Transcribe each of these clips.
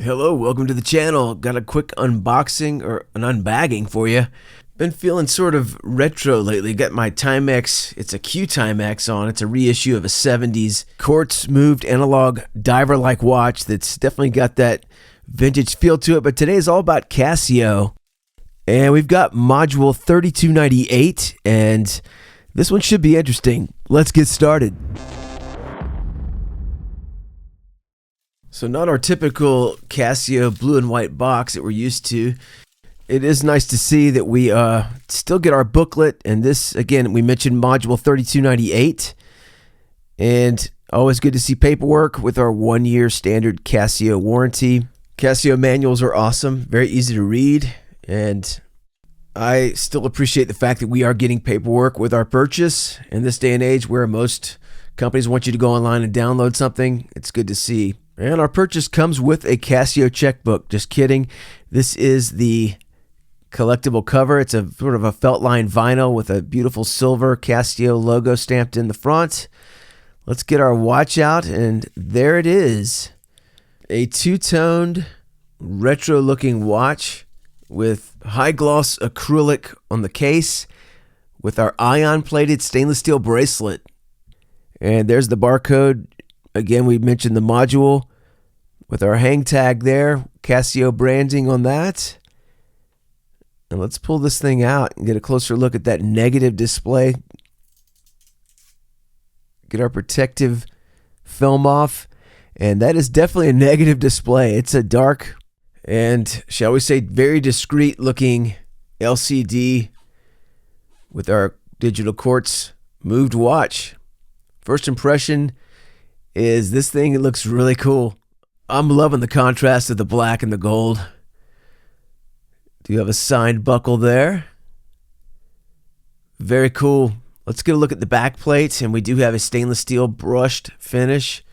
Hello, welcome to the channel. Got a quick unboxing or an unbagging for you. Been feeling sort of retro lately. Got my Timex, it's a Q Timex on. It's a reissue of a 70s quartz moved analog diver-like watch that's definitely got that vintage feel to it. But today is all about Casio. And we've got module 3298, and this one should be interesting. Let's get started. So not our typical Casio blue and white box that we're used to. It is nice to see that we still get our booklet, and this, again, we mentioned module 3298. And always good to see paperwork with our 1-year standard Casio warranty. Casio manuals are awesome, very easy to read, and I still appreciate the fact that we are getting paperwork with our purchase. In this day and age where most companies want you to go online and download something, it's good to see. And our purchase comes with a Casio checkbook. Just kidding. This is the collectible cover. It's a sort of a felt line vinyl with a beautiful silver Casio logo stamped in the front. Let's get our watch out, and there it is. A two-toned, retro-looking watch with high-gloss acrylic on the case with our ion-plated stainless steel bracelet. And there's the barcode. Again, we mentioned the module with our hang tag there, Casio branding on that. And let's pull this thing out and get a closer look at that negative display. Get our protective film off. And that is definitely a negative display. It's a dark and, shall we say, very discreet looking LCD with our digital quartz moved watch. First impression is this thing, it looks really cool. I'm loving the contrast of the black and the gold. Do you have a signed buckle there? Very cool. Let's get a look at the back plate, and we do have a stainless steel brushed finish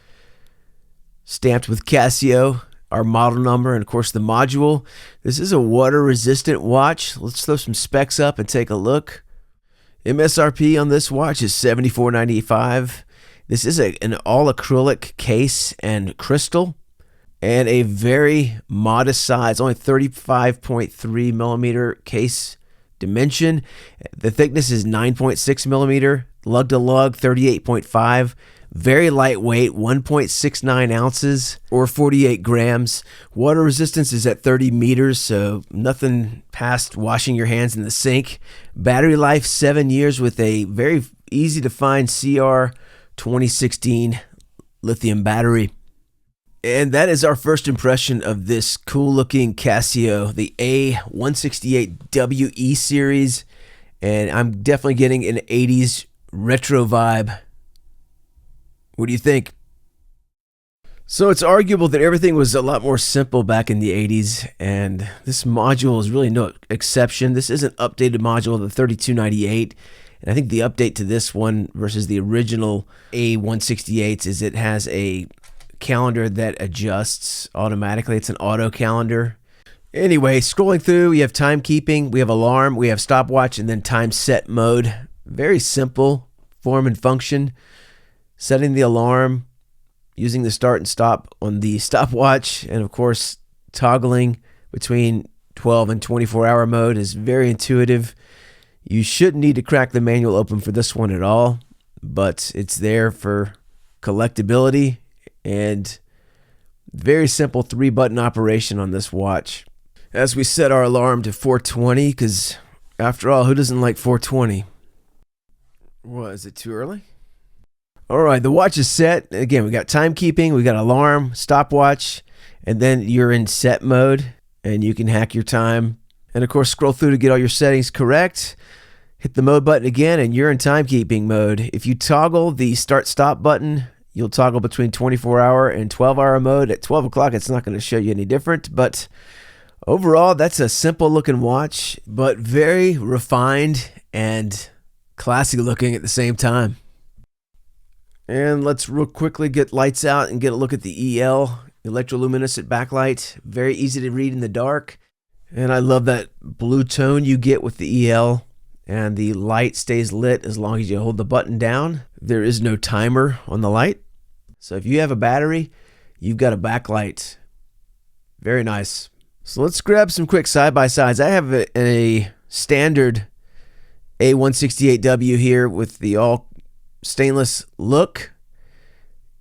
stamped with Casio, our model number, and of course the module. This is a water resistant watch. Let's throw some specs up and take a look. MSRP on this watch is $74.95. This is an all acrylic case and crystal, and a very modest size, only 35.3 millimeter case dimension. The thickness is 9.6 millimeter, lug to lug 38.5. Very lightweight, 1.69 ounces or 48 grams. Water resistance is at 30 meters, so nothing past washing your hands in the sink. Battery life 7 years with a very easy to find CR 2016 lithium battery. And that is our first impression of this cool looking Casio, the A168WE series. And I'm definitely getting an 80s retro vibe. What do you think? So it's arguable that everything was a lot more simple back in the 80s, and this module is really no exception. This is an updated module of the 3298. And I think the update to this one versus the original A168s is it has a calendar that adjusts automatically. It's an auto calendar. Anyway, scrolling through, we have timekeeping, we have alarm, we have stopwatch, and then time set mode. Very simple form and function. Setting the alarm, using the start and stop on the stopwatch, and of course, toggling between 12 and 24-hour mode is very intuitive. You shouldn't need to crack the manual open for this one at all, but it's there for collectability, and very simple 3-button operation on this watch. As we set our alarm to 4:20, because after all, who doesn't like 4:20? What, is it too early? All right, the watch is set. Again, we got timekeeping, we got alarm, stopwatch, and then you're in set mode, and you can hack your time. And of course, scroll through to get all your settings correct. Hit the mode button again, and you're in timekeeping mode. If you toggle the start-stop button, you'll toggle between 24-hour and 12-hour mode. At 12 o'clock, it's not going to show you any different, but overall, that's a simple-looking watch, but very refined and classy-looking at the same time. And let's real quickly get lights out and get a look at the EL, electroluminescent backlight. Very easy to read in the dark. And I love that blue tone you get with the EL. And the light stays lit as long as you hold the button down. There is no timer on the light. So if you have a battery, you've got a backlight. Very nice. So let's grab some quick side-by-sides. I have a standard A168W here with the all stainless look.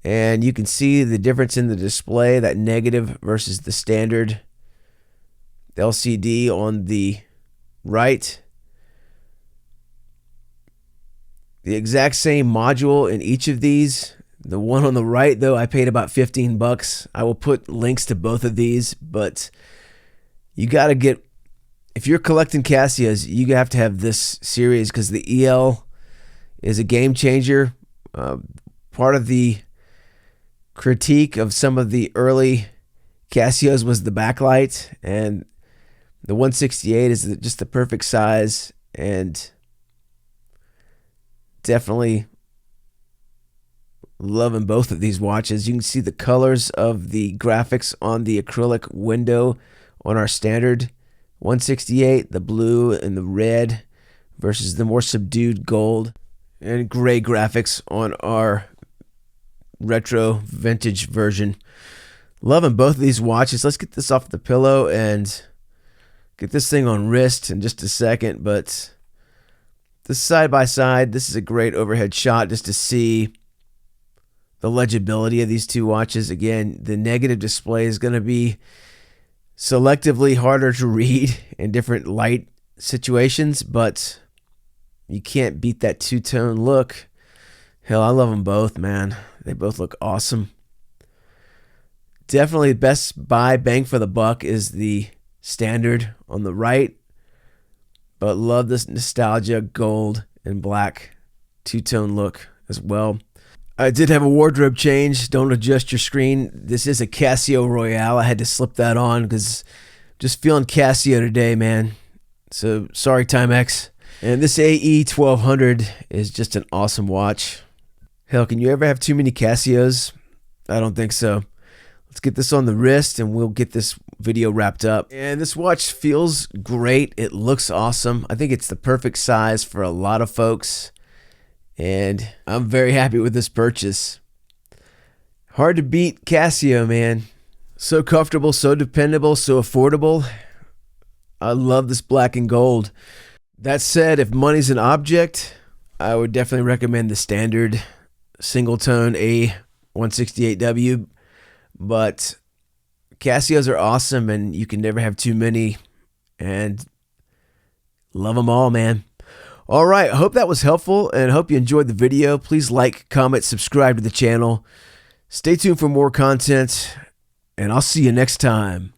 And you can see the difference in the display, that negative versus the standard LCD on the right. The exact same module in each of these. The one on the right, though, I paid about 15 bucks. I will put links to both of these, but you got to get, if you're collecting Casios, you have to have this series because the EL is a game changer. Part of the critique of some of the early Casios was the backlight, and the 168 is just the perfect size, and definitely loving both of these watches. You can see the colors of the graphics on the acrylic window on our standard 168, the blue and the red versus the more subdued gold and gray graphics on our retro vintage version. Loving both of these watches. Let's get this off the pillow and get this thing on wrist in just a second, but this side by side, this is a great overhead shot just to see the legibility of these two watches. Again, the negative display is going to be selectively harder to read in different light situations, but you can't beat that two-tone look. Hell, I love them both, man. They both look awesome. Definitely best buy, bang for the buck, is the standard on the right, but love this nostalgia gold and black two-tone look as well. I did have a wardrobe change. Don't adjust your screen. This is a Casio Royale. I had to slip that on because just feeling Casio today, man. So sorry, Timex. And this AE 1200 is just an awesome watch. Hell, can you ever have too many Casios? I don't think so. Let's get this on the wrist and we'll get this video wrapped up. And this watch feels great. It looks awesome. I think it's the perfect size for a lot of folks. And I'm very happy with this purchase. Hard to beat Casio, man. So comfortable, so dependable, so affordable. I love this black and gold. That said, if money's an object, I would definitely recommend the standard single-tone A168W. But Casios are awesome, and you can never have too many. And love them all, man. All right, I hope that was helpful, and I hope you enjoyed the video. Please like, comment, subscribe to the channel. Stay tuned for more content, and I'll see you next time.